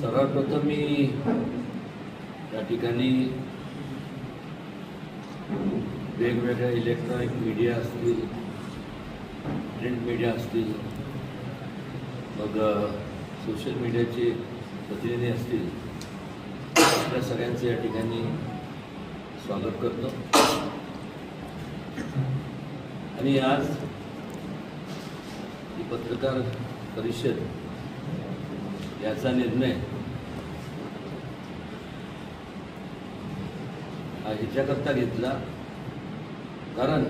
सर्वप्रथम मी या ठिकाणी वेगवेगळ्या इलेक्ट्रॉनिक मीडिया असतील, प्रिंट मीडिया असतील, मग सोशल मीडियाचे प्रतिनिधी असतील, आपल्या सगळ्यांचे या ठिकाणी स्वागत करतो. आणि आज ही पत्रकार परिषद याचा निर्णय ह्याच्याकरता घेतला कारण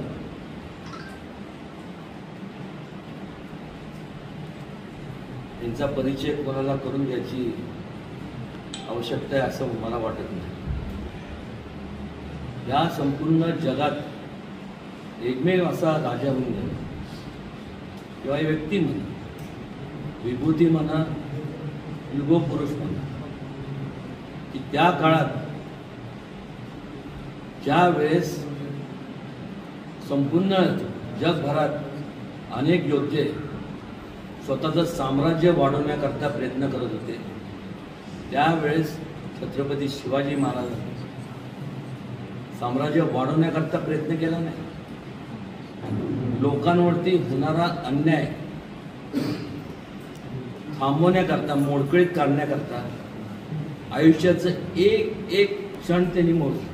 त्यांचा परिचय कोणाला करून घ्यायची आवश्यकता आहे असं मला वाटत नाही. या संपूर्ण जगात एकमेव असा राजा होऊन गेला किंवा व्यक्ती म्हणा, विभूती म्हणा, युगो पुरुष म्हणा, की त्या काळात ज्या वेळेस संपूर्ण जगभरात अनेक योद्धे स्वतःचं साम्राज्य वाढवण्याकरता प्रयत्न करत होते, त्यावेळेस छत्रपती शिवाजी महाराजांनी साम्राज्य वाढवण्याकरता प्रयत्न केला नाही. लोकांवरती होणारा अन्याय थांबवण्याकरता, मोडकळीत काढण्याकरता आयुष्याचं एक एक क्षण त्यांनी मोजलं.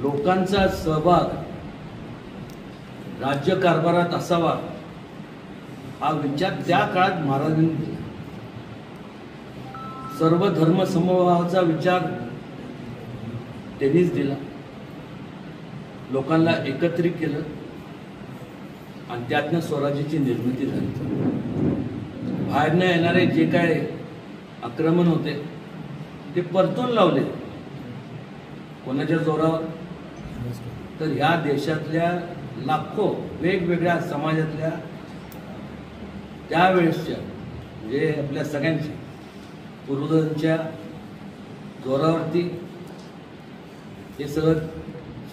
लोकांचा सहभाग राज्यकारभारात असावा हा विचार त्या काळात महाराजांनी दिला. सर्व धर्म समभावाचा विचार त्यांनीच दिला. लोकांना एकत्रित केलं आणि त्यातनं स्वराज्याची निर्मिती झाली. बाहेरनं येणारे जे काय आक्रमण होते ते परतून लावले. कोणाच्या जोरावर? तर ह्या देशातल्या लाखो वेगवेगळ्या समाजातल्या त्यावेळेसच्या म्हणजे आपल्या सगळ्यांच्या पूर्वजांच्या जोरावरती हे सगळं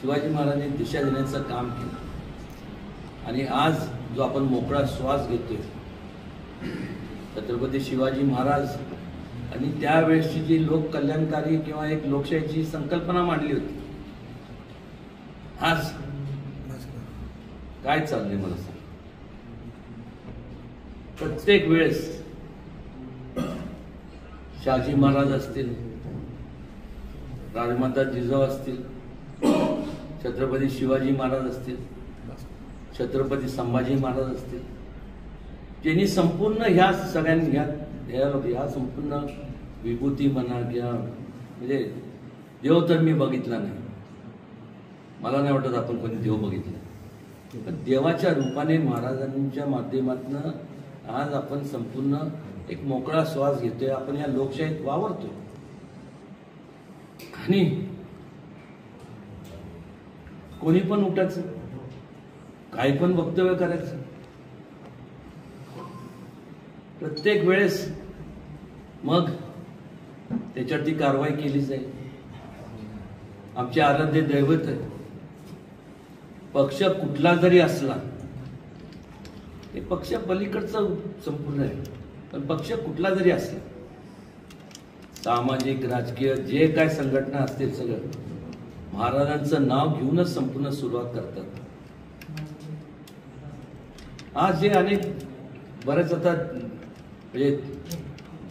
शिवाजी महाराजांनी दिशा देण्याचं काम केलं. आणि आज जो आपण मोकळा श्वास घेतोय, छत्रपती शिवाजी महाराज आणि त्यावेळेसची जी लोककल्याणकारी किंवा एक लोकशाहीची संकल्पना मांडली होती, आज काय चाललंय मला सांग. प्रत्येक वेळेस शहाजी महाराज असतील, राजमाता जिजाऊ असतील, छत्रपती शिवाजी महाराज असतील, छत्रपती संभाजी महाराज असतील, त्यांनी संपूर्ण ह्या सगळ्यांनी ह्या संपूर्ण विभूती म्हणा किंवा म्हणजे देव तर मी बघितला नाही, मला नाही वाटत आपण कोणी देव बघितला, पण देवाच्या रूपाने महाराजांच्या माध्यमातून आज आपण संपूर्ण एक मोकळा श्वास घेतोय. आपण या लोकशाहीत वावरतोय आणि कोणी पण उठायचं, काही पण वक्तव्य करायचं. प्रत्येक वेळेस मग त्याच्यावरती कारवाई केली जाईल. आमचे आराध्य दैवत आहे. पक्ष कुठला जरी असला, ते पक्ष पलीकडचं संपूर्ण आहे, पण पक्ष कुठला जरी असला, सामाजिक राजकीय जे काय संघटना असतील सगळं महाराजांचं नाव घेऊनच संपूर्ण सुरुवात करतात. आज जे अनेक बरेच आता म्हणजे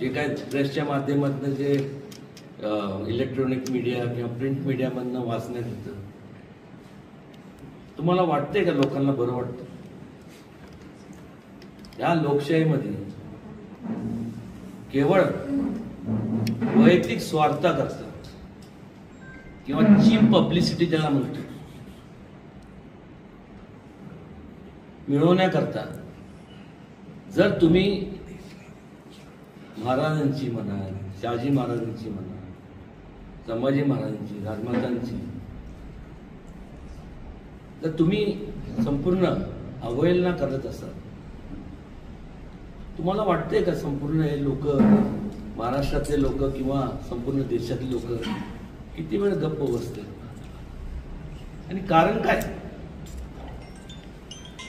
जे काय प्रेसच्या माध्यमातून जे इलेक्ट्रॉनिक मीडिया किंवा प्रिंट मीडियामधनं वाचण्यात येतं, तुम्हाला वाटतंय का लोकांना बरं वाटतं? या लोकशाहीमध्ये केवळ वैयक्तिक स्वार्थ करता किंवा चीप पब्लिसिटी ज्याला म्हणतो मिळवण्याकरता जर तुम्ही महाराजांची म्हणा, शहाजी महाराजांची म्हणा, संभाजी महाराजांची, राजमातांची जर तुम्ही संपूर्ण अवहेलना करत असाल, तुम्हाला वाटतंय का संपूर्ण हे लोक, महाराष्ट्रातले लोक किंवा संपूर्ण देशातले लोक किती वेळ गप्प बसते? आणि कारण काय?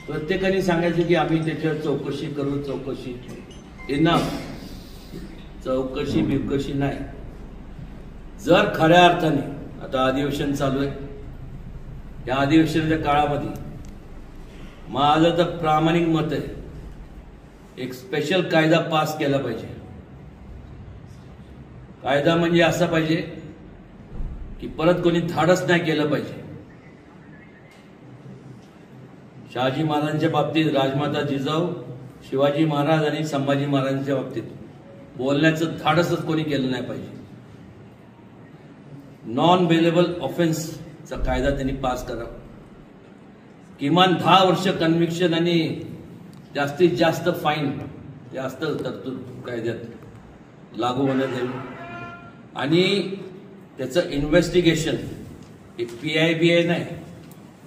प्रत्येकाने सांगायचं की आम्ही त्याच्यावर चौकशी करू. इनफ चौकशी बिवकशी नाही. जर खऱ्या अर्थाने आता अधिवेशन चालू आहे, या अधिवेशनाच्या काळामध्ये माझं तर प्रामाणिक मत आहे, एक स्पेशल कायदा पास केला पाहिजे. कायदा म्हणजे असा पाहिजे की परत कोणी धाडस नाही केलं पाहिजे. शहाजी महाराजांच्या बाबतीत राजमाता जिजाऊ, शिवाजी महाराज आणि संभाजी महाराजांच्या बाबतीत बोलण्याचं धाडसच कोणी केलं नाही पाहिजे. नॉन बेलेबल ऑफेन्सचा कायदा त्यांनी पास करावा. किमान 10 वर्ष कन्व्हिक्शन आणि जास्तीत जास्त फाईन जास्त तरतूद कायद्यात लागू होण्यात यावी. आणि त्याचं इन्व्हेस्टिगेशन एक PIBI नाही,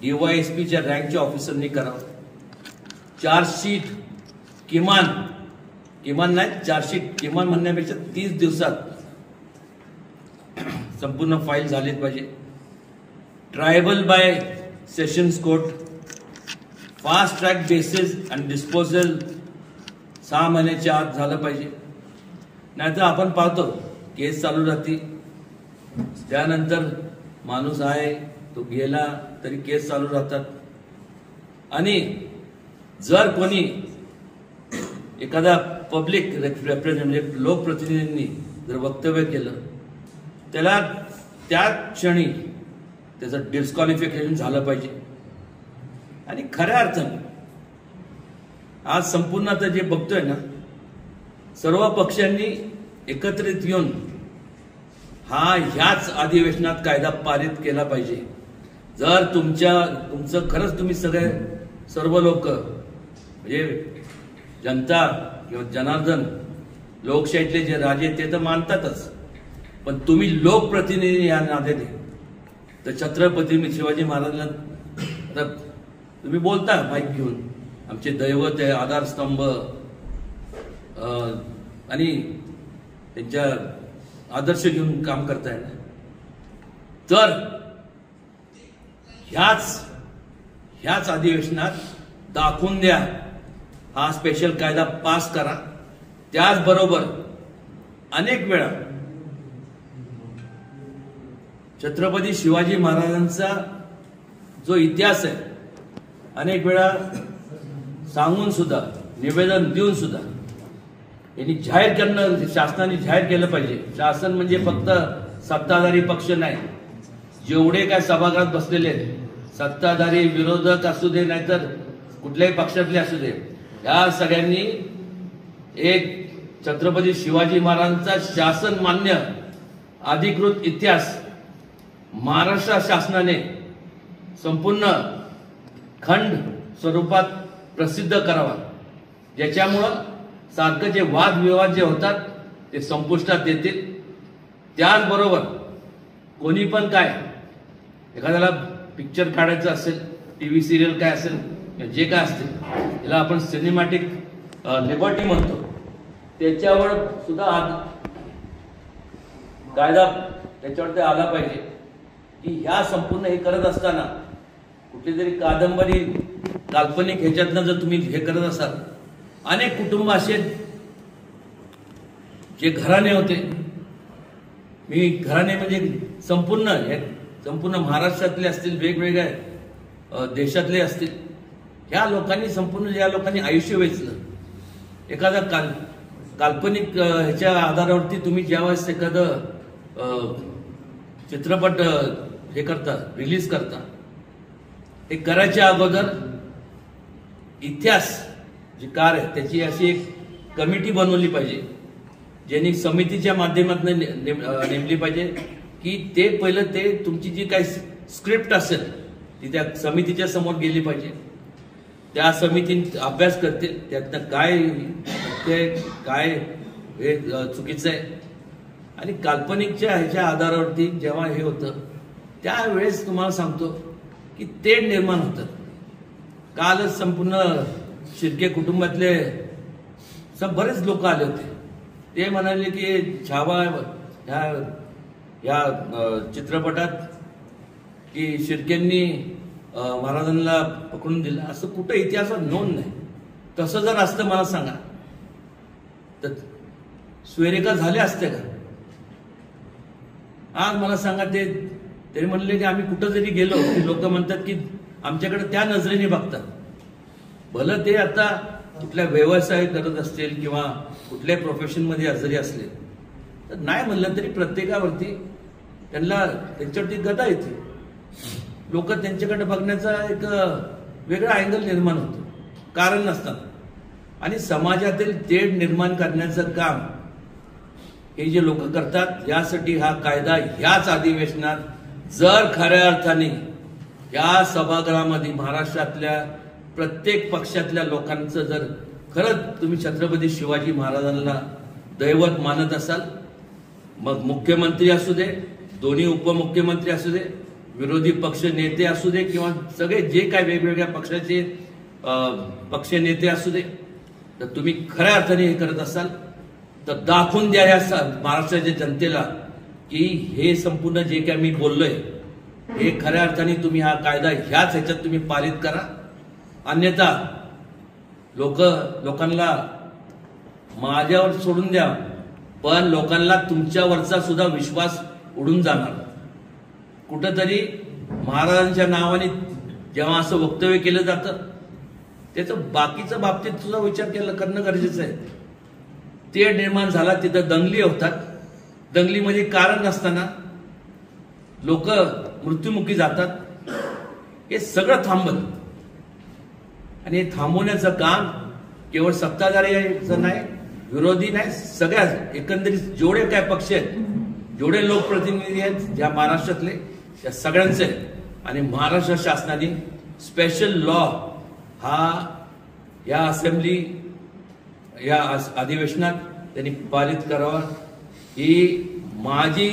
DYSPच्या रँकच्या ऑफिसरनी करावं. चार्जशीट किमान नाही, चार्जशीट किमान म्हणण्यापेक्षा 30 दिवसात संपूर्ण फाईल झालीच पाहिजे. Tribal by sessions court, fast track basis आणि डिस्पोजल 6 महिन्याच्या आत झालं पाहिजे. नाहीतर आपण पाहतो केस चालू राहते, त्यानंतर माणूस आहे तो गेला तरी केस चालू राहतात. आणि जर कोणी एखादा पब्लिक रिप्रेझेंटेटिव्ह लोकप्रतिनिधींनी जर वक्तव्य केलं, त्याला त्या क्षणी त्याचं डिस्क्वालिफिकेशन झालं पाहिजे. आणि खऱ्या अर्थाने आज संपूर्ण आता जे बघतोय ना, सर्व पक्षांनी एकत्रित येऊन ह्याच अधिवेशनात कायदा पारित केला पाहिजे. जर तुमचं खरंच तुम्ही सर्व लोक म्हणजे जनता किंवा जनार्दन लोकशाहीतले जे राजे ते तर मानतातच, पण तुम्ही लोकप्रतिनिधी या नात्याने तर छत्रपती शिवाजी महाराजांना तुम्ही बोलता माईक घेऊन, आमचे दैवत आहे, आधारस्तंभ, आणि त्यांच्या आदर्श घेऊन काम करताय ना, तर ह्याच अधिवेशनात दाखवून द्या, हा स्पेशल कायदा पास करा. त्याचबरोबर अनेक वेळा छत्रपती शिवाजी महाराजांचा जो इतिहास आहे, अनेक वेळा सांगून सुद्धा, निवेदन देऊन सुद्धा यांनी जाहीर करणं, शासनाने जाहीर केलं पाहिजे. शासन म्हणजे फक्त सत्ताधारी पक्ष नाही, जेवढे काय सभागृहात बसलेले सत्ताधारी, विरोधक असू दे नाहीतर कुठल्याही पक्षातले असू दे, या सगळ्यांनी एक छत्रपती शिवाजी महाराजांचा शासन मान्य अधिकृत इतिहास महाराष्ट्र शासनाने संपूर्ण खंड स्वरूपात प्रसिद्ध करावा, ज्याच्यामुळं सारखं जे वादविवाद जे होतात ते संपुष्टात येतील. त्याचबरोबर कोणी पण काय एखाद्याला पिक्चर काढायचं असेल, TV सिरियल काय असेल, जे काय असतील, याला आपण सिनेमॅटिक लिबर्टी म्हणतो, त्याच्यावर सुद्धा कायदा त्याच्यावर ते आला पाहिजे की ह्या संपूर्ण हे करत असताना कुठली तरी कादंबरी काल्पनिक ह्याच्यातनं जर तुम्ही हे करत असाल, अनेक कुटुंब असे जे घराणे होते, मी घराणे म्हणजे संपूर्ण महाराष्ट्रातले असतील, वेगवेगळ्या देशातले असतील, ह्या लोकांनी ज्या लोकांनी आयुष्य वेचलं, एखादा काल्पनिक ह्याच्या आधारावरती तुम्ही ज्यावेळेस एखादं चित्रपट हे करता, रिलीज करता, हे करायच्या अगोदर इतिहास जी कार आहे त्याची अशी एक कमिटी बनवली पाहिजे, ज्यांनी समितीच्या माध्यमातून नेमली पाहिजे की ते पहिलं ते तुमची जी काही स्क्रिप्ट असेल ती त्या समितीच्या समोर गेली पाहिजे. त्या समितीने अभ्यास करते, त्यातनं काय हे चुकीचं आहे. आणि काल्पनिकच्या ह्याच्या आधारावरती जेव्हा हे होतं त्यावेळेस तुम्हाला सांगतो की ते निर्माण होतं. कालच संपूर्ण शिर्के कुटुंबातले बरेच लोक आले होते, ते म्हणाले की छावा ह्या चित्रपटात की शिर्केंनी महाराजांना पकडून दिलं, असं कुठं इतिहासात नोंद नाही. तसं जर असतं मला सांगा, तर स्वेरिका झाले असते का? आज मला सांगा, ते म्हणले की आम्ही कुठं जरी गेलो की लोक म्हणतात की आमच्याकडे त्या नजरेने बघतात. भलं ते आता कुठल्या व्यवसाय करत असतील किंवा कुठल्या प्रोफेशनमध्ये जरी असले, तर नाही म्हणलं तरी प्रत्येकावरती त्यांच्यावरती गदा येते. लोक त्यांच्याकडे बघण्याचा एक वेगळा अँगल निर्माण होतो कारण नसताना. आणि समाजातील तेढ निर्माण करण्याचं काम हे जे लोक करतात, यासाठी हा कायदा ह्याच अधिवेशनात जर खऱ्या अर्थाने या सभागृहामध्ये महाराष्ट्रातल्या प्रत्येक पक्षातल्या लोकांचं जर खरंच तुम्ही छत्रपती शिवाजी महाराजांना दैवत मानत असाल, मग मुख्यमंत्री असू दे, दोन्ही उपमुख्यमंत्री असू दे, विरोधी पक्ष नेते असू दे किंवा सगळे जे काय वेगवेगळ्या पक्षाचे पक्ष नेते असू दे, तर तुम्ही खऱ्या अर्थाने हे करत असाल तर दाखवून द्या या महाराष्ट्राच्या जनतेला की हे संपूर्ण जे काय मी बोललोय हे खऱ्या अर्थाने तुम्ही हा कायदा ह्याच ह्याच्यात तुम्ही पारित करा. अन्यथा लोकांना माझ्यावर सोडून द्या, पण लोकांना तुमच्यावरचा सुद्धा विश्वास उडून जाणार. कुठंतरी महाराजांच्या नावाने जेव्हा असं वक्तव्य केलं जातं, त्याचं बाकीच्या बाबतीत सुद्धा विचार करणं गरजेचं आहे. ते निर्माण झाला, तिथं दंगली होतात, दंगलीमध्ये कारण नसताना लोक मृत्युमुखी जातात. हे सगळं थांबलं. आणि हे थांबवण्याचं काम केवळ सत्ताधारीचं नाही, विरोधी नाही, सगळ्या एकंदरीत जेवढे काय पक्ष आहेत, जेवढे लोकप्रतिनिधी आहेत ज्या महाराष्ट्रातले, त्या सगळ्यांचे. आणि महाराष्ट्र शासनाने स्पेशल लॉ हा या असेंब्ली या अधिवेशनात त्यांनी पारित करावा ही माझी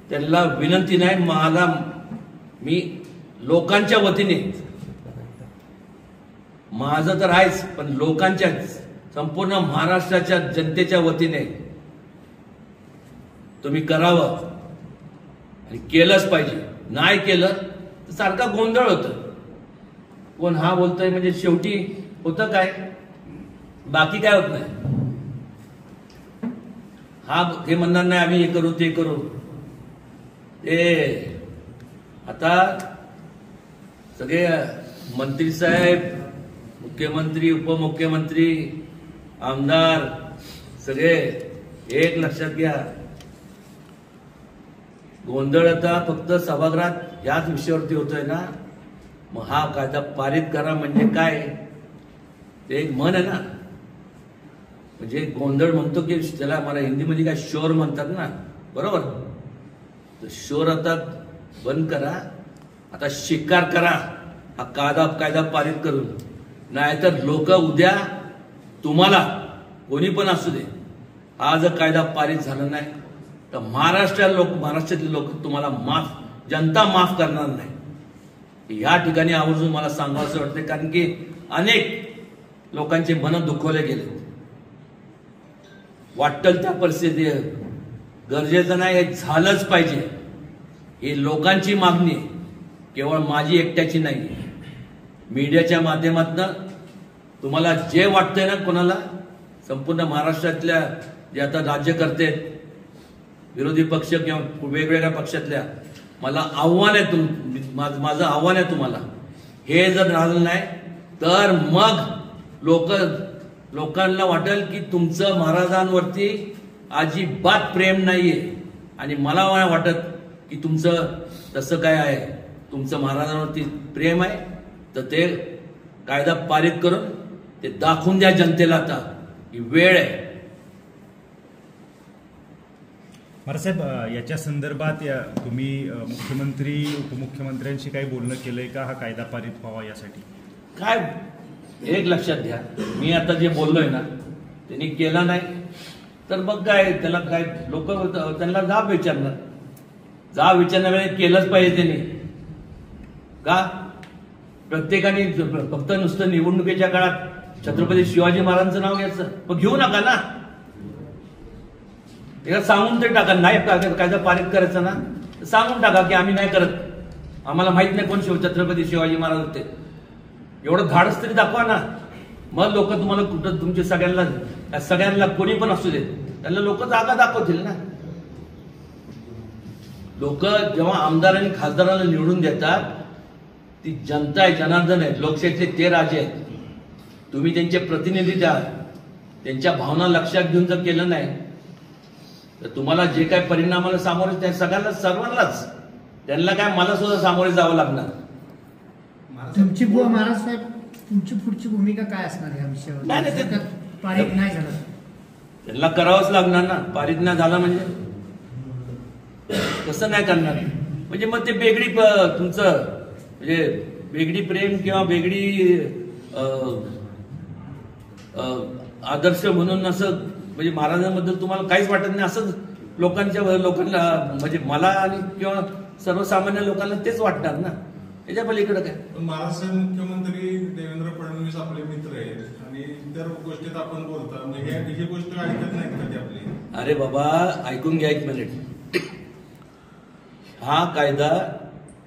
त्यांना विनंती नाही. मी लोकांच्या वतीने, माझं तर आहेच, पण लोकांच्या संपूर्ण महाराष्ट्राच्या जनतेच्या वतीने तुम्ही करावं आणि केलंच पाहिजे. नाही केलं तर सारखा गोंधळ होतं. कोण हा बोलतोय म्हणजे शेवटी होतं काय, बाकी काय होत नाही. हे म्हणणार नाही आम्ही हे करू ते करू. ते आता सगळे मंत्री साहेब, मुख्यमंत्री, उपमुख्यमंत्री, आमदार सगळे एक लक्षात घ्या, गोंधळ आता फक्त सभागृहात याच विषयावरती होतोय ना. मग हा कायदा पारित करा म्हणजे काय, ते एक म्हण आहे ना, म्हणजे गोंधळ म्हणतो की त्याला मला हिंदीमध्ये काय शोर म्हणतात ना, बरोबर. तर शोर आता बंद करा, आता शिकार करा हा कायदा पारित करून. नाहीतर लोक उद्या तुम्हाला, कोणी पण असू दे, हा जर कायदा पारित झाला नाही तर महाराष्ट्रातले लोक तुम्हाला जनता माफ करणार नाही. या ठिकाणी आवर्जून मला सांगावंसं वाटतं, कारण की अनेक लोकांचे मन दुखवले गेले. वाटेल त्या परिस्थिती गरजेचं नाही, हे झालंच पाहिजे. ही लोकांची मागणी आहे, केवळ माझी एकट्याची नाही. मीडियाच्या माध्यमातून तुम्हाला जे वाटतंय ना, कोणाला संपूर्ण महाराष्ट्रातल्या जे आता राज्यकर्ते आहेत, विरोधी पक्ष किंवा वेगवेगळ्या पक्षातल्या, मला आव्हान आहे, माझं आव्हान आहे तुम्हाला, हे जर राहिलं नाही तर मग लोकांना वाटेल की तुमचं महाराजांवरती अजिबात प्रेम नाहीये. आणि मला वाटत की तुमचं तसं काय आहे, तुमचं महाराजांवरती प्रेम आहे, तर ते कायदा पारित करून ते दाखवून द्या जनतेला. आता ही वेळ आहे. महाराजसाहेब, याच्या संदर्भात तुम्ही मुख्यमंत्री उपमुख्यमंत्र्यांशी काही बोलणं केलंय का, हा कायदा पारित व्हावा यासाठी? काय एक लक्षात घ्या, मी आता जे बोललोय ना त्यांनी केला नाही तर मग काय, त्याला काय लोक त्यांना जाब विचारणार वेळेस केलंच पाहिजे त्यांनी का? प्रत्येकाने फक्त नुसतं निवडणुकीच्या काळात छत्रपती शिवाजी महाराजांचं नाव घ्यायचं, मग घेऊ नका ना. त्याला सांगून तरी टाका, नाही कायदा पारित करायचा ना, सांगून टाका की आम्ही नाही करत, आम्हाला माहित नाही कोण छत्रपती शिवाजी महाराज होते. एवढं धाडस तरी दाखवा ना. मग लोक तुम्हाला कुठं तुमच्या सगळ्यांना कोणी पण असू देत त्यांना लोक जागा दाखवतील ना. लोक जेव्हा आमदार आणि खासदारांना निवडून देतात ती जनता आहे, जनार्दन आहे, लोकशाहीतले ते राजे आहेत. तुम्ही त्यांचे प्रतिनिधी द्या, त्यांच्या भावना लक्षात घेऊन जर केलं नाही तर तुम्हाला जे काही परिणामाला सामोरे त्या सर्वांनाच त्यांना काय मला सुद्धा सामोरे जावं लागणार. तुमची महाराज साहेब तुमची पुढची भूमिका काय असणार या विषयावर? नाही पारित नाही झालं त्यांना करावंच लागणार ना. पारित नाही झाला म्हणजे कसं नाही करणार? म्हणजे मग ते बेगडी तुमचं म्हणजे बेगडी प्रेम किंवा बेगडी आदर्श म्हणून असं म्हणजे महाराजांबद्दल तुम्हाला काहीच वाटत नाही असंच लोकांना म्हणजे मला आणि किंवा सर्वसामान्य लोकांना तेच वाटणार ना. त्याच्या पलीकडे काय? महाराज साहेब मुख्यमंत्री देवेंद्र फडणवीस आपले मित्र आहेत आणि इतर गोष्टीत आपण बोलता म्हणजे ही गोष्ट ऐकत नाहीत का ते आपली? अरे बाबा ऐकून घ्या एक मिनिट. हा कायदा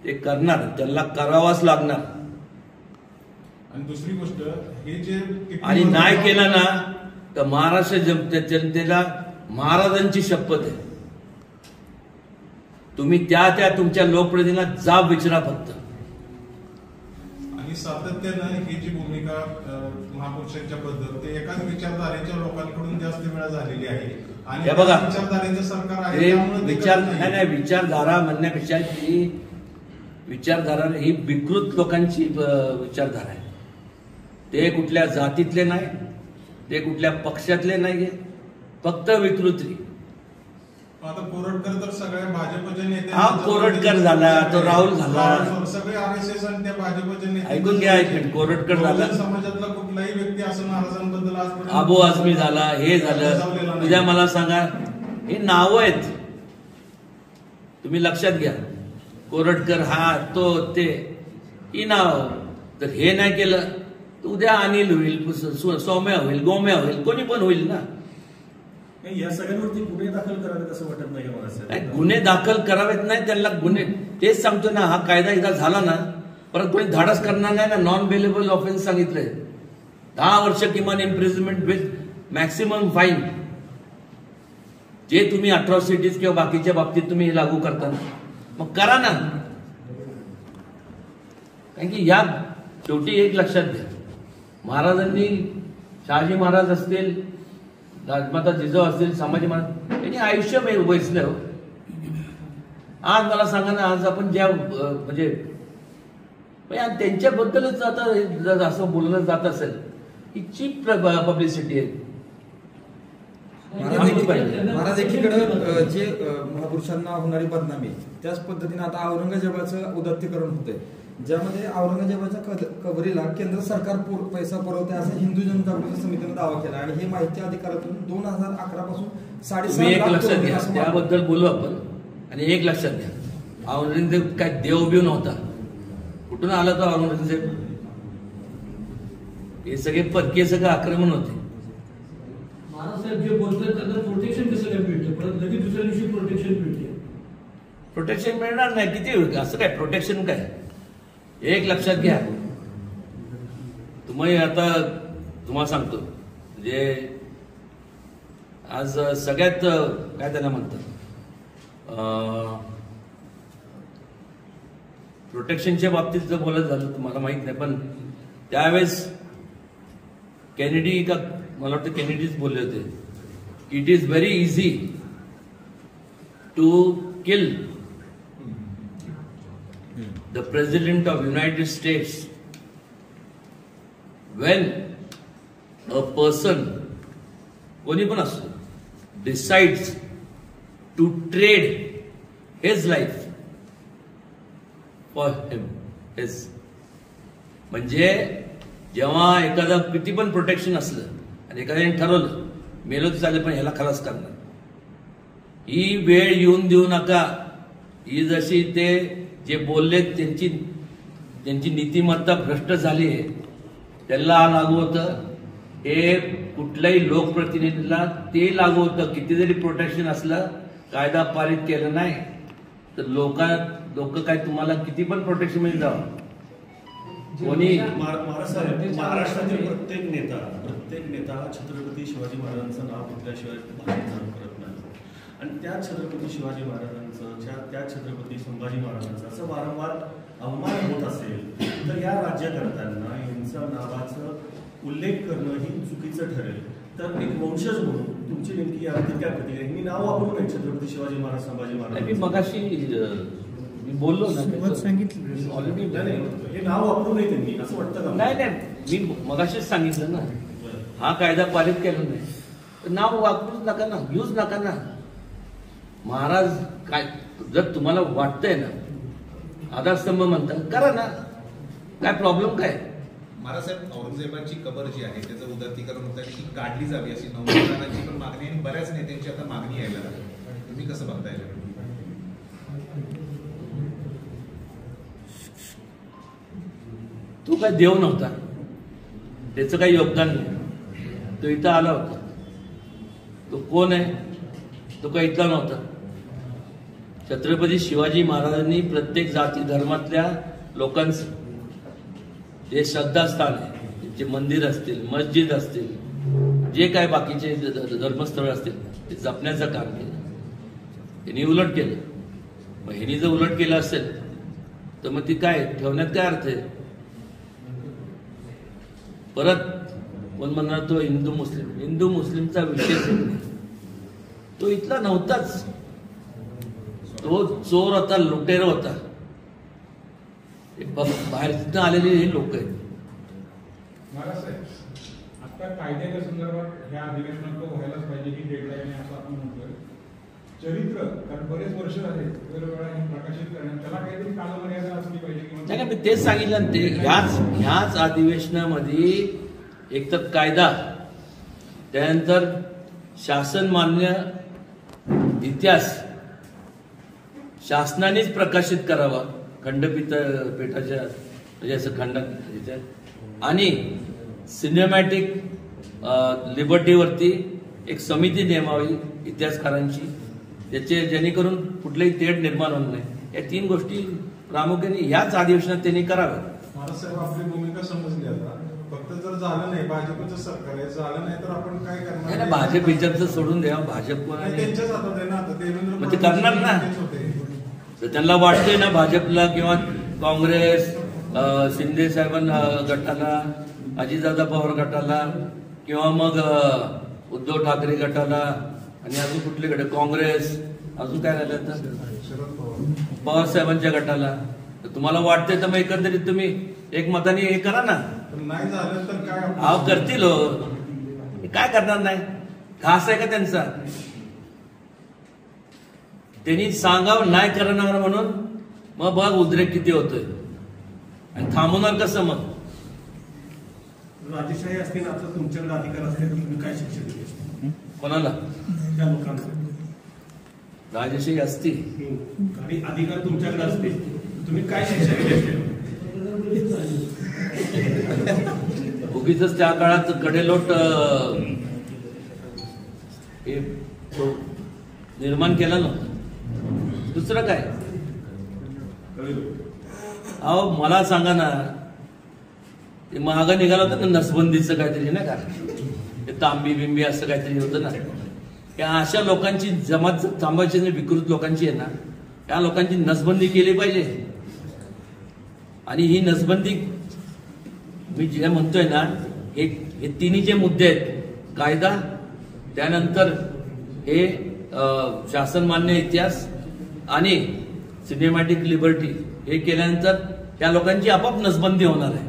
ते करणार, त्यांना करावाच लागणार. आणि दुसरी गोष्ट हे जे आणि नाही केला ना तर महाराष्ट्र जनतेला महाराजांची शपथ आहे. तुम्ही त्या तुमच्या लोकप्रतिनिधींना जाब विचारा फक्त. आणि सातत्यानं ही जी भूमिका महापुरुषांच्या बद्दल ते एकाच विचारधारेच्या लोकांकडून जास्त वेळा झालेली आहे. आणि बघा विचारधारेचं सरकार आहे नाही विचारधारा म्हणण्यापेक्षा ती विचारधारा ही विकृत लोकांची विचारधारा आहे. ते कुठल्या जातीतले नाही, ते कुठल्या पक्षातले नाही, फक्त विकृती. आता कोरटकर तर सगळ्या भाजपचे नेते. हा कोरटकर झाला, तो राहुल झाला, सगळे RSS आणि त्या भाजपचे नेते. ऐकून घ्या कोरटकर झाला, समाजातला कुठलाही व्यक्ती असं महाराजांबद्दल आजपर्यंत अबू आझमी झाला, हे झालं. उद्या मला सांगा हे नावं आहेत, तुम्ही लक्षात घ्या. कोरटकर हा तो ते ही नाव. तर हे नाही केलं तर उद्या अनिल होईल, सौम्या होईल, गोम्या होईल, कोणी पण होईल ना. या सगळ्यांवरती गुन्हे दाखल करावेत असं वाटत नाही. गुन्हे दाखल करावेत नाही त्यांना गुन्हे. तेच सांगतो ना, हा कायदा एकदा झाला ना परत कोणी धाडस करणार नाही ना. नॉन बेलेबल ऑफेन्स सांगितलंय, 10 वर्ष किमान इम्प्रिझनमेंट विथ मॅक्सिमम फाईन. जे तुम्ही अट्रॉसिटीज किंवा बाकीच्या बाबतीत तुम्ही लागू करता मग करा ना. कारण की या शेवटी एक लक्षात घ्या, महाराजांनी शहाजी महाराज असतील, राजमाता जिजाऊ असतील, संभाजी महाराज यांनी आयुष्य वेचलं. आज मला सांगा ना, आज आपण ज्या म्हणजे त्यांच्याबद्दलच आता असं बोललं जात असेल ही चीप पब्लिसिटी आहे. महाराज एकीकडे जे महापुरुषांना होणारी बदनामी त्याच पद्धतीने आता औरंगजेबाचं उदात्तीकरण होतंय, ज्यामध्ये औरंगजेबाच्या कबरीला केंद्र सरकार पैसा पुरवते असं हिंदू जनजागृती समितीने दावा केला. आणि हे माहिती अधिकारातून 2011 पासून 7.5 एक लक्षात घ्या, त्याबद्दल बोलू आपण. आणि एक लक्षात घ्या, औरंगजेब काय देव बिव नव्हता. कुठून आला तो औरंगजेब? हे सगळे परकीय सगळं आक्रमण होते. महाराजसाहेब जे बोलतात त्यांना प्रोटेक्शन कसं काय मिळतं? परत लगेच दुसऱ्या दिवशी प्रोटेक्शन मिळते. प्रोटेक्शन मिळणार नाही. किती असं काय प्रोटेक्शन काय? एक लक्षात घ्या, तुम्हाला सांगतो म्हणजे आज सगळ्यात काय त्याला म्हणतात प्रोटेक्शनच्या बाबतीत जर बोलत झालं तर मला माहित नाही, पण त्यावेळेस केनेडी का मला वाटतं केनेडीच बोलले होते, it is very easy to kill the President of United States when a person, कोणी पण असो, decides to trade his life for him. म्हणजे जेव्हा एखादा किती पण प्रोटेक्शन असलं आणि एखाद्याने ठरवलं मेलो तर चालेल पण ह्याला खलास करणार, ही वेळ येऊन देऊ नका. ही जशी ते जे बोलले त्यांची नीतिमत्ता भ्रष्ट झाली आहे, त्यांना लागू होतं. हे कुठल्याही लोकप्रतिनिधीला ते लागू होतं. किती जरी प्रोटेक्शन असलं, कायदा पारित केलं नाही तर लोक काय तुम्हाला किती पण प्रोटेक्शन मिळून जावं. कोणी महाराष्ट्रातील प्रत्येक नेता छत्रपती शिवाजी महाराजांचं नाव घेतल्याशिवाय भाषण चालू करत नाही. आणि त्या छत्रपती शिवाजी महाराजांचं त्या छत्रपती संभाजी महाराजांचा असं वारंवार अवमान होत असेल तर या राज्यकर्त्यांना यांच्या नावाचं उल्लेख करणं ही चुकीचं ठरेल. तर एक वंशज म्हणून तुमची नेमकी याबद्दल काय प्रतिक्रिया? मी नाव वापरू नये छत्रपती शिवाजी महाराज संभाजी महाराज. मी मगाशी मी बोललो ना सांगितलं ऑलरेडी. हे नाव वापरू नये त्यांनी असं वाटतं का? नाही मी मगाशीच सांगितलं ना, हा कायदा पारित केला नाही तर नाव वापरूच नका ना, यूज नका ना. महाराज काय जर तुम्हाला वाटतंय ना आधारस्तंभ म्हणता करा ना, काय प्रॉब्लेम काय? महाराजसाहेब, औरंगजेबाची कबर जी आहे त्याचं उदात्तीकरण होतं आणि ती काढली जावी अशी नवनिर्माणाची पण मागणी आणि बऱ्याच नेत्यांची आता मागणी यायला लागली. तुम्ही कसं बघताय? तो काय देव नव्हता, त्याचं काही योगदान नाही. तो इथं आला होता. तो कोण आहे? तो काही इथला नव्हता. छत्रपती शिवाजी महाराजांनी प्रत्येक जाती धर्मातल्या लोकांचं जे श्रद्धास्थान आहे, जे मंदिर असतील, मस्जिद असतील, जे काय बाकीचे धर्मस्थळ असतील ते जपण्याचं काम केलं. त्यांनी उलट केलं. मग ह्यांनी जर उलट केलं असेल तर मग ती काय ठेवण्यात काय अर्थ आहे? परत कोण म्हणणार तो हिंदू मुस्लिमचा विषय तो इथला नव्हताच. तो चोर होता, लुटेर होता. बाहेरनं आलेले हे लोक आहेत. महाराजसाहेब, आता कायद्याच्या संदर्भात ह्या अधिवेशनात तो व्हायलाच पाहिजे ही डेडलाईन आहे असं आपण म्हणतोय. चरित्र कारण बरेच वर्ष झाले वेगवेगळ्या हे प्रकाशित करण्यात त्याला काहीतरी कालमर्यादा असली पाहिजे किंवा नाही मी तेच सांगितलं ना. ते ह्याच अधिवेशनामध्ये एकतर कायदा, त्यानंतर शासनमान्य इतिहास शासनानेच प्रकाशित करावा खंडपीठाच्या म्हणजे असं खंड, आणि सिनेमॅटिक लिबर्टीवरती एक समिती नेमावी इतिहासकारांची, त्याचे जेणेकरून कुठलेही तेढ निर्माण होणार नाही. या 3 गोष्टी प्रामुख्याने ह्याच अधिवेशनात त्यांनी कराव्या. महाराजसाहेब, आपली भूमिका समजली आता. फक्त जर झालं नाही, भाजपचं सरकार आहे, झालं नाही तर आपण काय करणार? नाही भाजप बिजपचं सोडून द्या. भाजप त्यांच्याच हातात आहे ना आता. मग ते करणार ना. तर त्यांना वाटतंय ना भाजपला किंवा काँग्रेस, शिंदे साहेबांना गटाला, अजितदादा पवार गटाला किंवा मग उद्धव ठाकरे गटाला आणि अजून कुठले गट, काँग्रेस, अजून काय राहिलं तर पवार साहेबांच्या गटाला. तर तुम्हाला वाटतंय तर मग एकंदरीत तुम्ही एक मताने हे करा ना. नाही झालं तर काय? अहो करतील हो. काय करणार नाही? घास आहे का त्यांचा? त्यांनी सांगावं नाही करणार म्हणून मग बघ उद्रेक किती होतोय आणि थांबवणार कसं? मग राजेशाही असते ना, आता तुमच्याकडे अधिकार असते तुम्ही काय शिक्षा दिली कोणाला? त्या लोकांना. राजेशाही असती आणि अधिकार तुमच्याकडे असते, तुम्ही काय शिक्षा दिली? उगीच त्या काळात कडेलोट निर्माण केला नव्हता. दुसरं काय? अहो मला सांगा ना, ते महाग निघालं होतं ना नसबंदीचं काहीतरी ना, का ते तांबी बिंबी असं काहीतरी होतं ना. त्या अशा लोकांची जमात थांबायची नाही, विकृत लोकांची आहे ना, त्या लोकांची नसबंदी केली पाहिजे. आणि ही नसबंदी मी जे म्हणतोय ना, हे तिन्ही जे मुद्दे आहेत, कायदा, त्यानंतर हे शासनमान्य इतिहास आणि सिनेमॅटिक लिबर्टी, हे केल्यानंतर त्या लोकांची आपोआप नसबंदी होणार आहे.